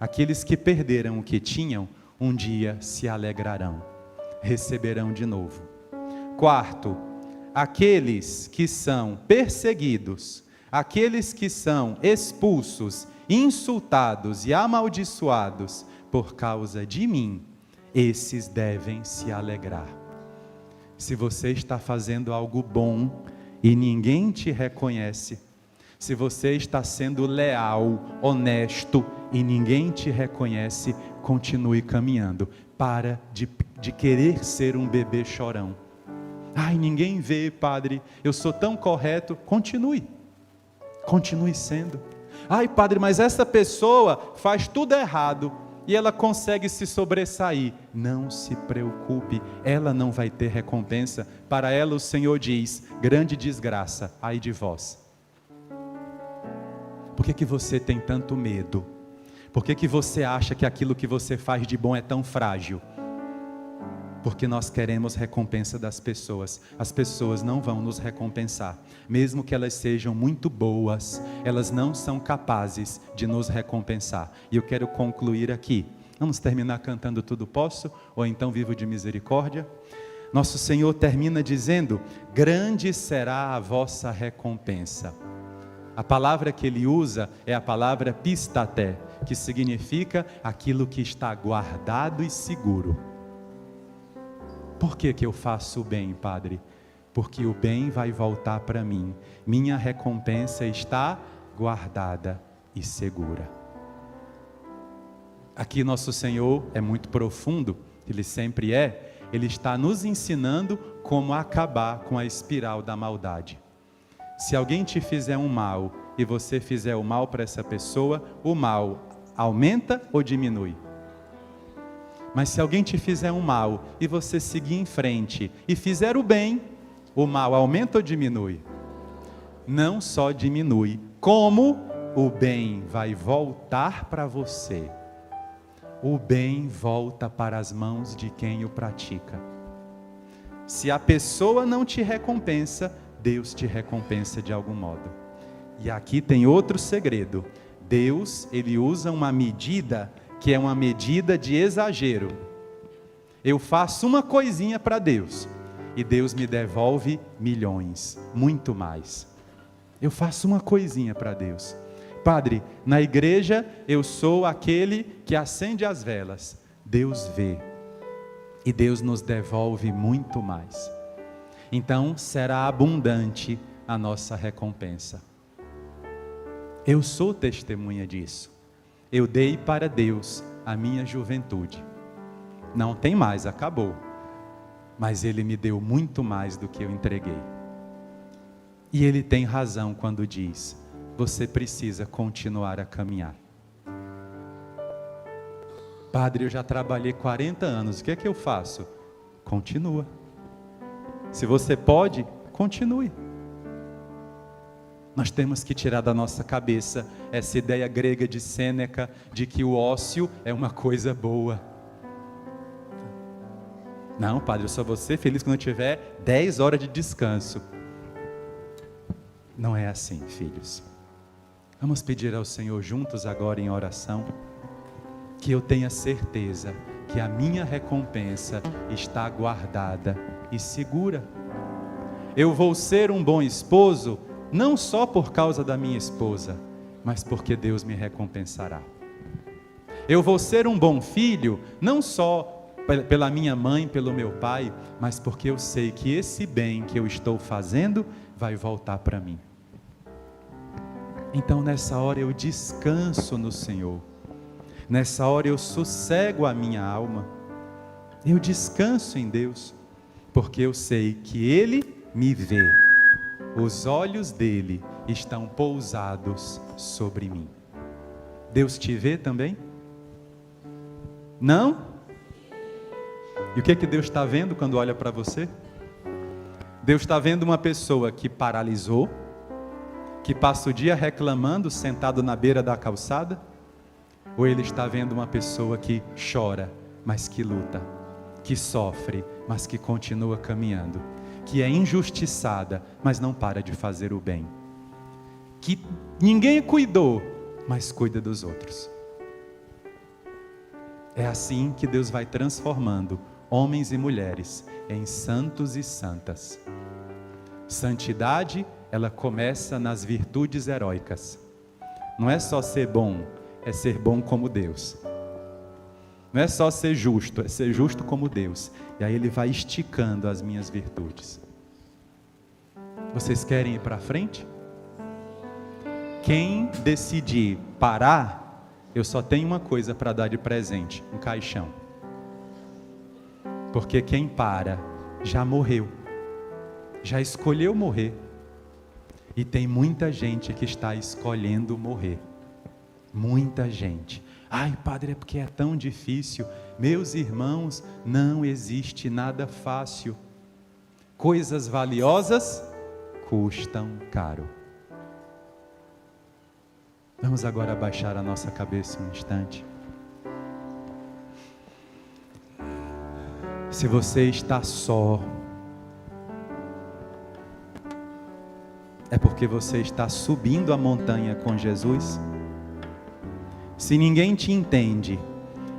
Aqueles que perderam o que tinham, um dia se alegrarão, receberão de novo. Quarto, aqueles que são perseguidos, aqueles que são expulsos, insultados e amaldiçoados por causa de mim, esses devem se alegrar. Se você está fazendo algo bom e ninguém te reconhece, se você está sendo leal, honesto e ninguém te reconhece, continue caminhando. Para de querer ser um bebê chorão. Ai, ninguém vê, padre, eu sou tão correto. Continue sendo. Ai, padre, mas essa pessoa faz tudo errado e ela consegue se sobressair. Não se preocupe, ela não vai ter recompensa. Para ela o Senhor diz: grande desgraça, ai de vós. Por que você tem tanto medo? Por que você acha que aquilo que você faz de bom é tão frágil? Porque nós queremos recompensa das pessoas. As pessoas não vão nos recompensar. Mesmo que elas sejam muito boas, elas não são capazes de nos recompensar. E eu quero concluir aqui. Vamos terminar cantando Tudo Posso? Ou então Vivo de Misericórdia? Nosso Senhor termina dizendo: grande será a vossa recompensa. A palavra que ele usa é a palavra pistaté, que significa aquilo que está guardado e seguro. Por que eu faço o bem, Padre? Porque o bem vai voltar para mim. Minha recompensa está guardada e segura. Aqui nosso Senhor é muito profundo, Ele sempre é. Ele está nos ensinando como acabar com a espiral da maldade. Se alguém te fizer um mal e você fizer o mal para essa pessoa, o mal aumenta ou diminui? Mas se alguém te fizer um mal e você seguir em frente e fizer o bem, o mal aumenta ou diminui? Não só diminui, como o bem vai voltar para você. O bem volta para as mãos de quem o pratica. Se a pessoa não te recompensa, Deus te recompensa de algum modo. E aqui tem outro segredo. Deus, Ele usa uma medida que é uma medida de exagero. Eu faço uma coisinha para Deus e Deus me devolve milhões, muito mais. Eu faço uma coisinha para Deus. Padre, na igreja eu sou aquele que acende as velas. Deus vê. e Deus nos devolve muito mais. Então será abundante a nossa recompensa. Eu sou testemunha disso. Eu dei para Deus a minha juventude. Não tem mais, acabou. Mas Ele me deu muito mais do que eu entreguei. E Ele tem razão quando diz: você precisa continuar a caminhar. Padre, eu já trabalhei 40 anos, o que é que eu faço? Continua. Se você pode, continue. Nós temos que tirar da nossa cabeça essa ideia grega de Sêneca, de que o ócio é uma coisa boa. Não, padre, eu só vou ser feliz quando eu tiver 10 horas de descanso. Não é assim, filhos. Vamos pedir ao Senhor juntos agora em oração, que eu tenha certeza que a minha recompensa está guardada e segura. Eu vou ser um bom esposo, não só por causa da minha esposa, mas porque Deus me recompensará. Eu vou ser um bom filho, não só pela minha mãe, pelo meu pai, mas porque eu sei que esse bem que eu estou fazendo vai voltar para mim. Então nessa hora eu descanso no Senhor, nessa hora eu sossego a minha alma, eu descanso em Deus, porque eu sei que Ele me vê, os olhos dele estão pousados sobre mim. Deus te vê também? Não? E o que que Deus está vendo quando olha para você? Deus está vendo uma pessoa que paralisou, que passa o dia reclamando, sentado na beira da calçada? Ou Ele está vendo uma pessoa que chora, mas que luta, que sofre, mas que continua caminhando, que é injustiçada, mas não para de fazer o bem, que ninguém cuidou, mas cuida dos outros? É assim que Deus vai transformando homens e mulheres em santos e santas. Santidade, ela começa nas virtudes heróicas. Não é só ser bom, é ser bom como Deus. Não é só ser justo, é ser justo como Deus. E aí Ele vai esticando as minhas virtudes. Vocês querem ir para frente? Quem decidir parar, eu só tenho uma coisa para dar de presente: um caixão. Porque quem para, já morreu, já escolheu morrer. E tem muita gente que está escolhendo morrer. Muita gente. Ai, padre, é porque é tão difícil. Meus irmãos, não existe nada fácil. Coisas valiosas custam caro. Vamos agora abaixar a nossa cabeça um instante. Se você está só, é porque você está subindo a montanha com Jesus? Se ninguém te entende,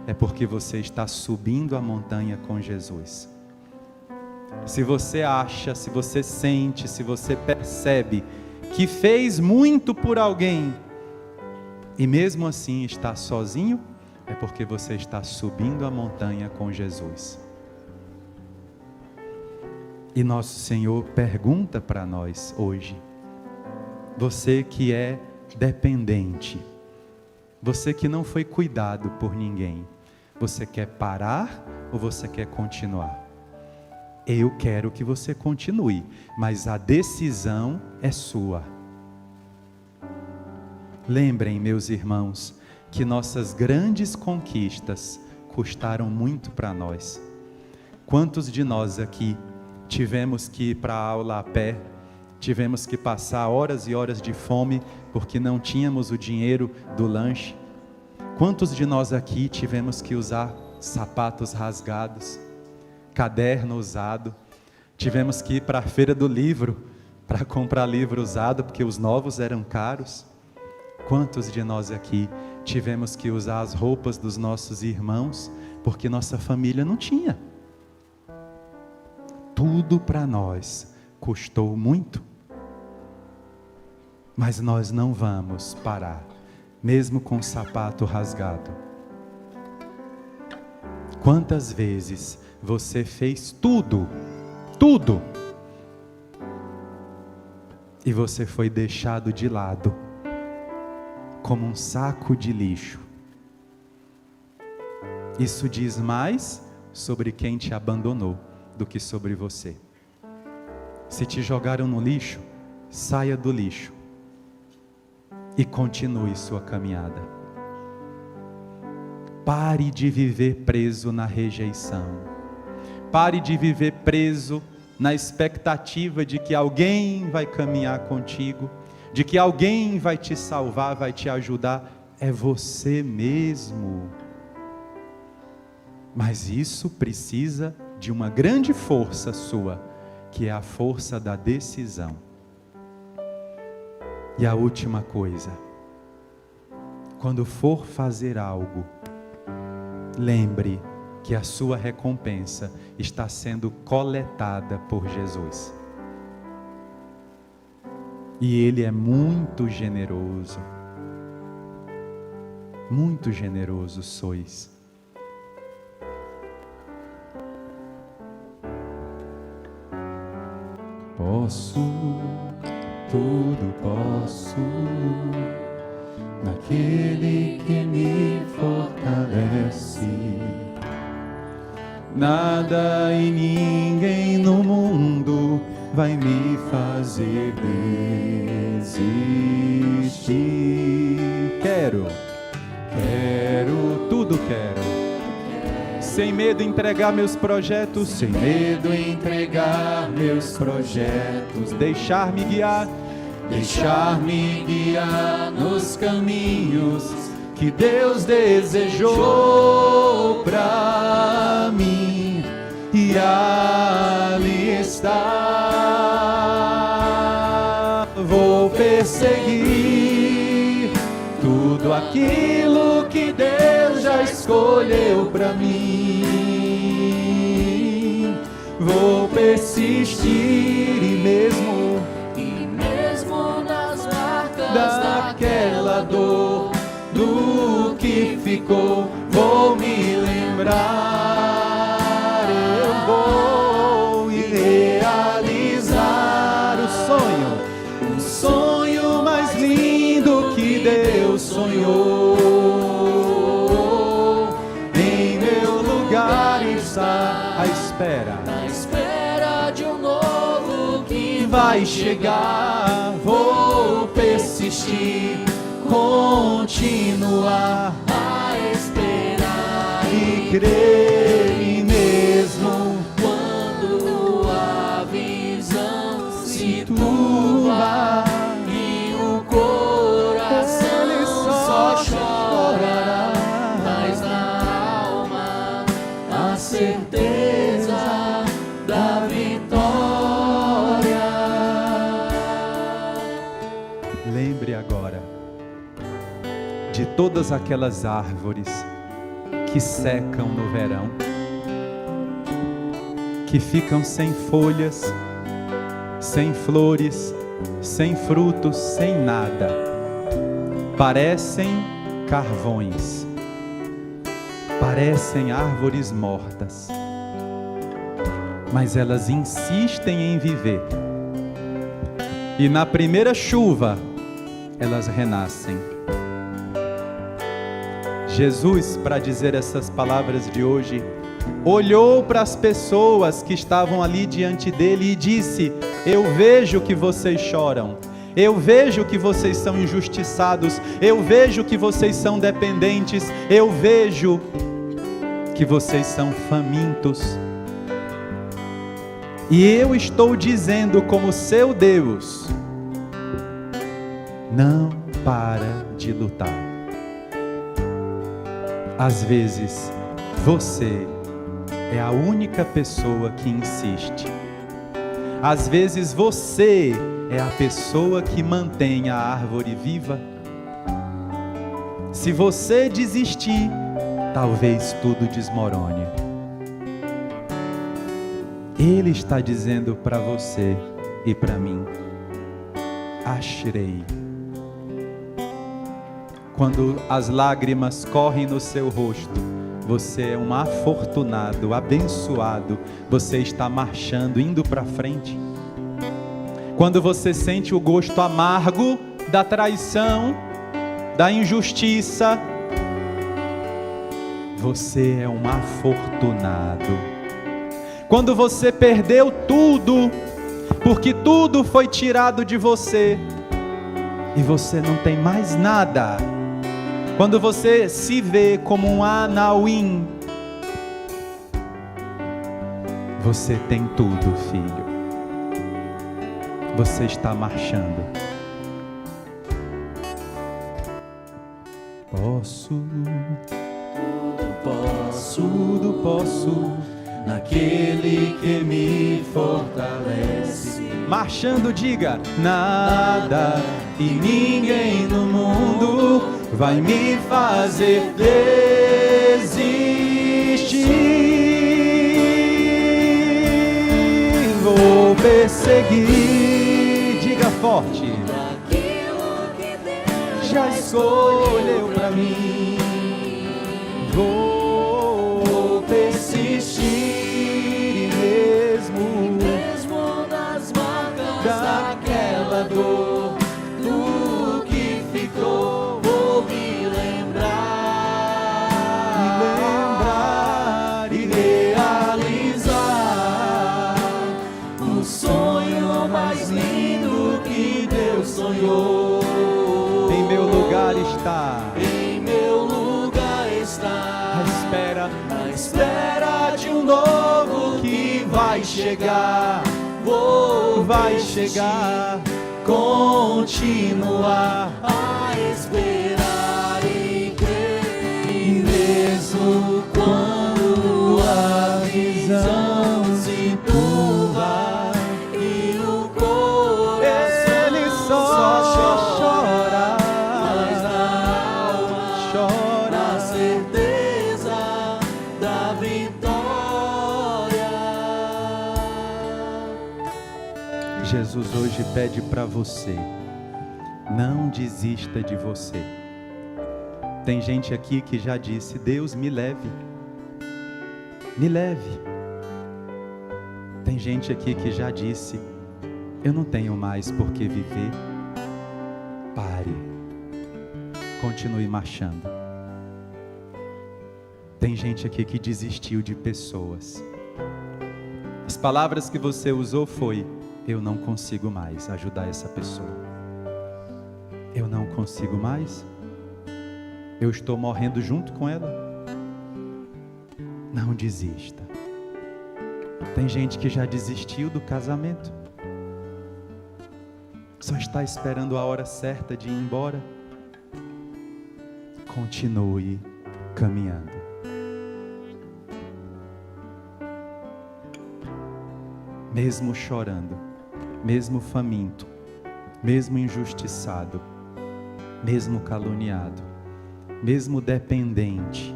é porque você está subindo a montanha com Jesus. Se você acha, se você sente, se você percebe que fez muito por alguém e mesmo assim está sozinho, é porque você está subindo a montanha com Jesus. E nosso Senhor pergunta para nós hoje: você que é dependente, você que não foi cuidado por ninguém, você quer parar ou você quer continuar? Eu quero que você continue, mas a decisão é sua. Lembrem, meus irmãos, que nossas grandes conquistas custaram muito para nós. Quantos de nós aqui tivemos que ir para a aula a pé, tivemos que passar horas e horas de fome porque não tínhamos o dinheiro do lanche? Quantos de nós aqui tivemos que usar sapatos rasgados, caderno usado, tivemos que ir para a feira do livro para comprar livro usado porque os novos eram caros? Quantos de nós aqui tivemos que usar as roupas dos nossos irmãos porque nossa família não tinha? Tudo para nós custou muito, mas nós não vamos parar, mesmo com o sapato rasgado. Quantas vezes você fez tudo, tudo, e você foi deixado de lado, como um saco de lixo. Isso diz mais sobre quem te abandonou do que sobre você. Se te jogaram no lixo, saia do lixo e continue sua caminhada. Pare de viver preso na rejeição. Pare de viver preso na expectativa de que alguém vai caminhar contigo, de que alguém vai te salvar, vai te ajudar. É você mesmo. Mas isso precisa de uma grande força sua, que é a força da decisão. E a última coisa, quando for fazer algo, lembre que a sua recompensa está sendo coletada por Jesus. E Ele é muito generoso sois. Posso, tudo posso, naquele que me fortalece. Nada e ninguém no mundo vai me fazer desistir. Tudo quero. Sem medo entregar meus projetos, Sem medo entregar meus projetos, deixar-me guiar nos caminhos que Deus desejou pra mim, e ali está. Vou perseguir tudo aquilo que Deus já escolheu pra mim. Vou persistir e mesmo nas marcas daquela dor, do que ficou, vou me lembrar. Eu vou realizar o sonho mais lindo que Deus sonhou. Em meu lugar está à espera de um novo que vai chegar. Vou persistir, continuar a esperar e crer, e mesmo quando a visão se turva e o coração ele só chora, mas na alma a certeza da vitória. Lembre agora de todas aquelas árvores que secam no verão, que ficam sem folhas, sem flores, sem frutos, sem nada. Parecem carvões, parecem árvores mortas, mas elas insistem em viver. E na primeira chuva, elas renascem. Jesus, para dizer essas palavras de hoje, olhou para as pessoas que estavam ali diante dele e disse: eu vejo que vocês choram, eu vejo que vocês são injustiçados, eu vejo que vocês são dependentes, eu vejo que vocês são famintos. E eu estou dizendo como seu Deus: não para de lutar. Às vezes, você é a única pessoa que insiste. Às vezes, você é a pessoa que mantém a árvore viva. Se você desistir, talvez tudo desmorone. Ele está dizendo para você e para mim: Ashrei. Quando as lágrimas correm no seu rosto, Você é um afortunado, abençoado. Você está marchando, indo para frente. Quando você sente o gosto amargo da traição, da injustiça, você é um afortunado. Quando você perdeu tudo, porque tudo foi tirado de você, e você não tem mais nada. Quando você se vê como um Anauim, você tem tudo, filho. Você está marchando. Tudo posso naquele que me fortalece. Marchando, diga: nada e ninguém no mundo vai me fazer desistir. Vou perseguir, diga forte, Aquilo que Deus já escolheu pra mim. Vou persistir mesmo das marcas daquela dor, do que ficou, vou me lembrar e realizar o sonho mais lindo que Deus sonhou. em meu lugar está. Em meu lugar está À espera de um novo que vai chegar. Vai chegar, continuar a esperar e crer, e mesmo quando a visão se turva e o coração ele só chora, mas na alma chora. a certeza da vitória. Jesus hoje pede para você: não desista de você. Tem gente aqui que já disse: Deus, me leve, me leve. Tem gente aqui que já disse: eu não tenho mais por que viver. Pare, continue marchando. Tem gente aqui que desistiu de pessoas. As palavras que você usou foi: eu não consigo mais ajudar essa pessoa. Eu não consigo mais. Eu estou morrendo junto com ela. Não desista. Tem gente que já desistiu do casamento. Só está esperando a hora certa de ir embora. Continue caminhando. Mesmo chorando, mesmo faminto, mesmo injustiçado, mesmo caluniado, mesmo dependente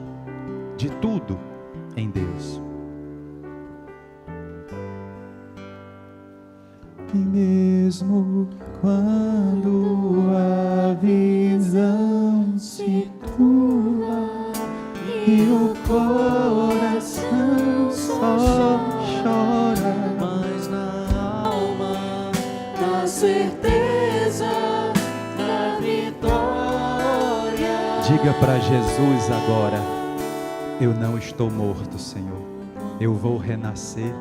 de tudo em Deus. E mesmo quando a visão se turva e o coração só chora, Mas na alma a certeza da vitória. diga para Jesus agora: eu não estou morto, Senhor. Eu vou renascer.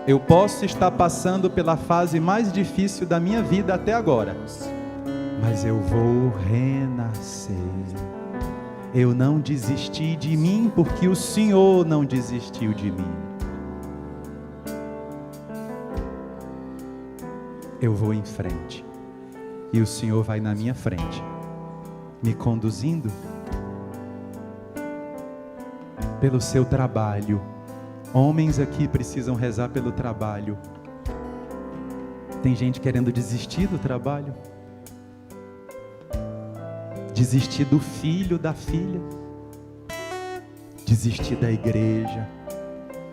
Eu posso estar passando pela fase mais difícil da minha vida até agora, mas eu vou renascer. Eu não desisti de mim porque o Senhor não desistiu de mim. Eu vou em frente e o Senhor vai na minha frente, me conduzindo pelo seu trabalho. Homens aqui precisam rezar pelo trabalho. Tem gente querendo desistir do trabalho, desistir do filho, da filha, desistir da igreja.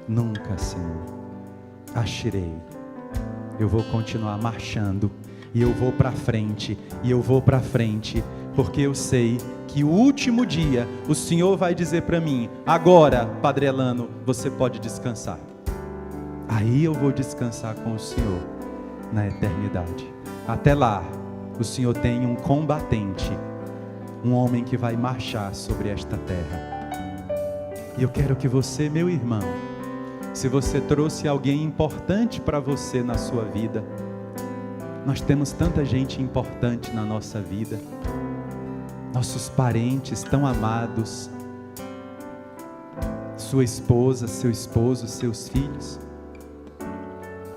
Nunca, Senhor. Achirei. Eu vou continuar marchando, e eu vou para frente, e eu vou para frente, porque eu sei que o último dia o Senhor vai dizer para mim: agora, Padre Elano, você pode descansar. Aí eu vou descansar com o Senhor na eternidade. Até lá, o Senhor tem um combatente, um homem que vai marchar sobre esta terra. E eu quero que você, meu irmão, se você trouxe alguém importante para você na sua vida, nós temos tanta gente importante na nossa vida, nossos parentes tão amados, sua esposa, seu esposo, seus filhos.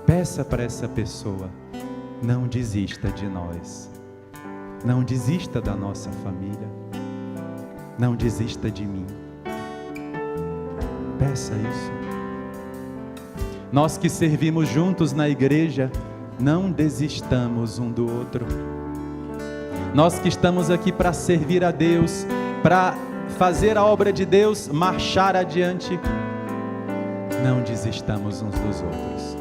Peça para essa pessoa: não desista de nós, não desista da nossa família, não desista de mim. Peça isso. Nós que servimos juntos na igreja, não desistamos um do outro. Nós que estamos aqui para servir a Deus, para fazer a obra de Deus, marchar adiante, não desistamos uns dos outros.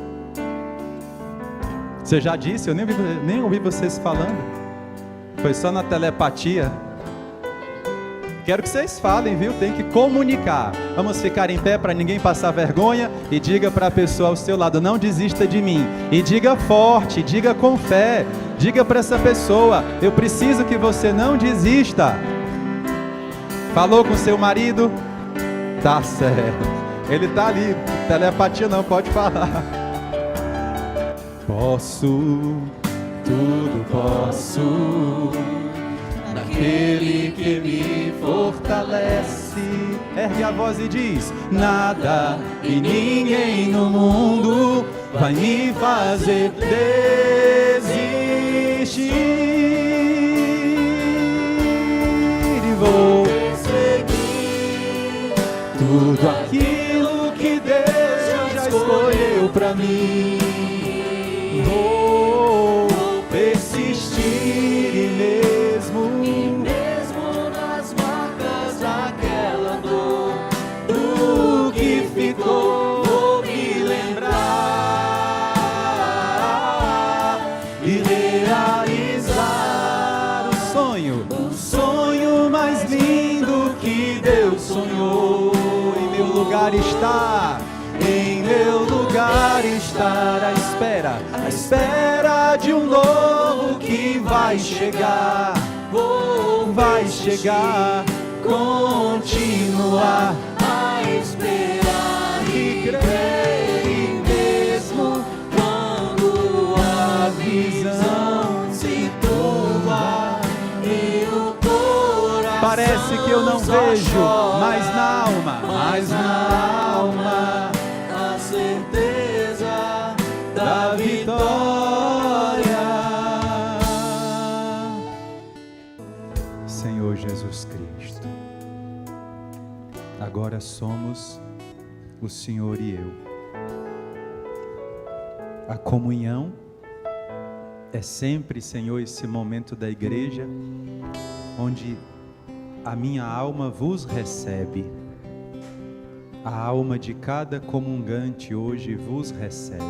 Você já disse? Eu nem ouvi vocês falando. Foi só na telepatia. Quero que vocês falem, viu? Tem que comunicar. Vamos ficar em pé para ninguém passar vergonha. E diga para a pessoa ao seu lado: não desista de mim. E diga forte, diga com fé. Diga para essa pessoa: eu preciso que você não desista. Falou com seu marido? Tá certo. Ele tá ali. Telepatia não, pode falar. Posso, tudo posso, naquele que me fortalece. Ergue a voz e diz: nada e ninguém no mundo vai me fazer desistir. E vou seguir tudo aquilo que Deus já escolheu pra mim. Vou persistir e mesmo nas marcas daquela dor, do que ficou, vou me lembrar e realizar o sonho mais lindo que Deus sonhou. Em meu lugar está, em meu lugar estar à espera de um novo que vai chegar, continuar a esperar e crer, e mesmo quando a visão se turva e o coração parece que eu não vejo, mas na alma a certeza da vitória. Senhor Jesus Cristo, agora somos o Senhor e eu. A comunhão é sempre, Senhor, esse momento da igreja onde a minha alma vos recebe. A alma de cada comungante hoje vos recebe.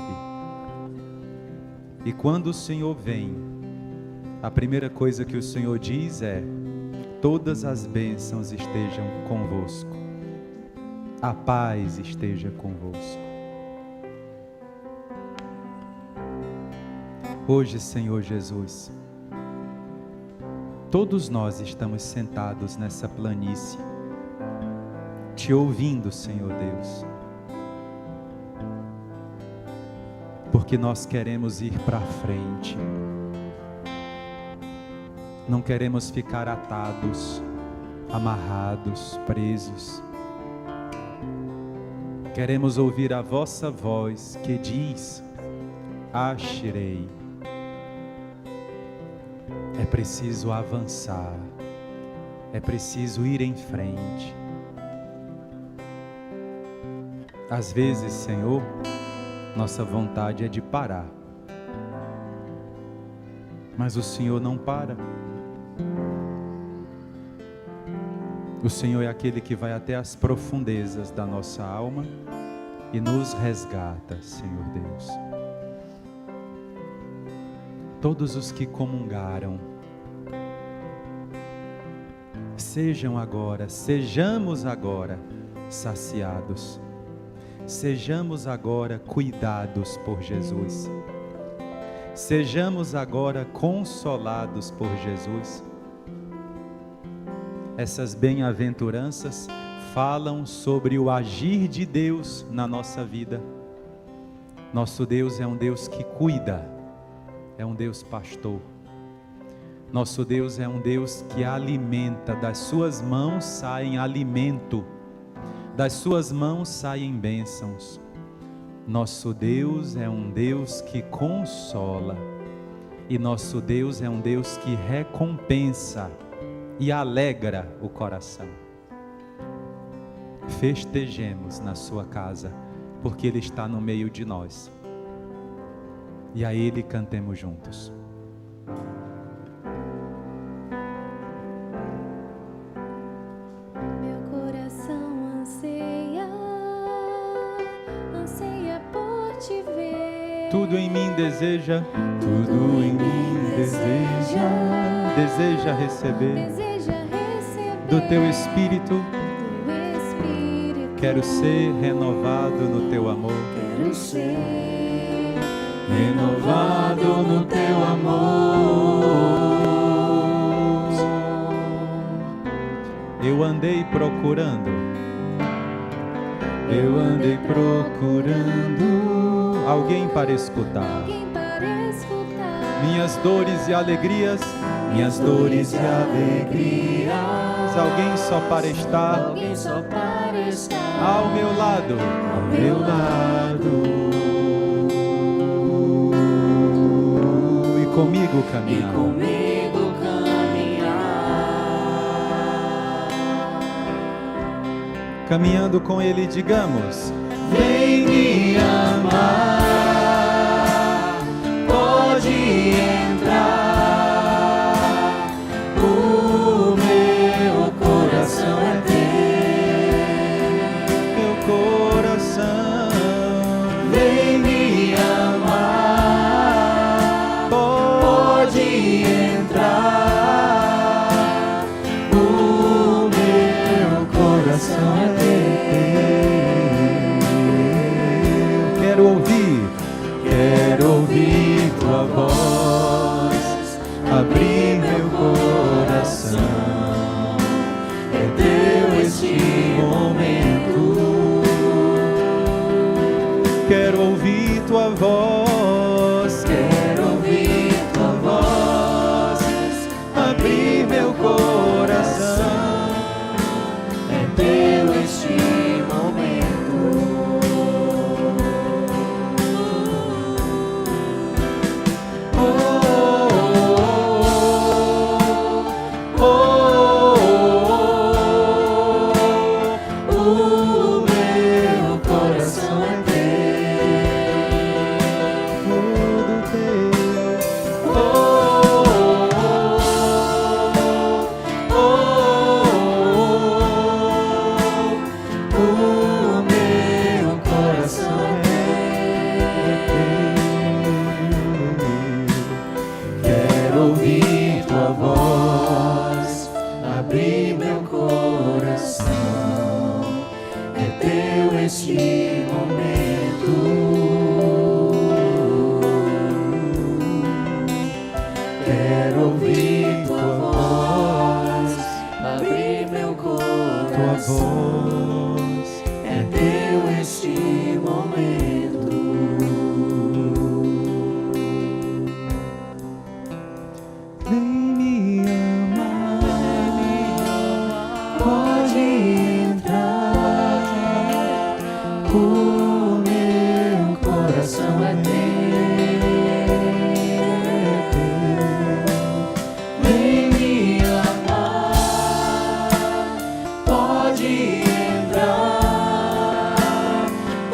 E quando o Senhor vem, a primeira coisa que o Senhor diz é: todas as bênçãos estejam convosco, a paz esteja convosco. Hoje, Senhor Jesus, todos nós estamos sentados nessa planície, te ouvindo, Senhor Deus, porque nós queremos ir para frente, não queremos ficar atados, amarrados, presos. Queremos ouvir a vossa voz que diz: Ashirei. É preciso avançar, é preciso ir em frente. Às vezes, Senhor, nossa vontade é de parar, mas o Senhor não para. O Senhor é aquele que vai até as profundezas da nossa alma e nos resgata, Senhor Deus. Todos os que comungaram sejamos agora saciados. Sejamos agora cuidados por Jesus. Sejamos agora consolados por Jesus. Essas bem-aventuranças falam sobre o agir de Deus na nossa vida. Nosso Deus é um Deus que cuida, é um Deus pastor. Nosso Deus é um Deus que alimenta, das suas mãos saem alimento, das suas mãos saem bênçãos. Nosso Deus é um Deus que consola, e nosso Deus é um Deus que recompensa e alegra o coração. Festejemos na sua casa, porque Ele está no meio de nós, e a Ele cantemos juntos. Tudo em mim deseja, tudo em mim deseja receber do Teu Espírito. Quero ser renovado no Teu amor. Quero ser renovado no Teu amor. Eu andei procurando alguém para escutar minhas dores e alegrias, alguém só para estar ao meu lado, e comigo caminhar. Caminhando com Ele, digamos: vem me amar, pode entrar, o meu coração é teu, meu coração. Vem me amar, pode entrar, o meu coração é teu. Quero ouvir Tua voz, abrir meu coração. É teu este momento. Quero ouvir Tua voz, quero ouvir Tua voz, abrir meu coração. É teu este momento.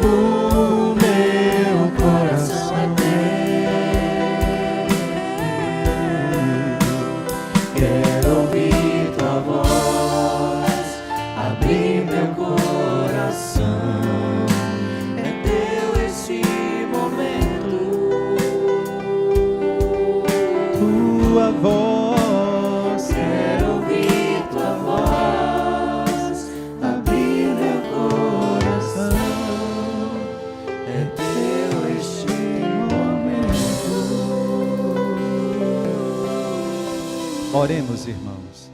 O Oremos, irmãos.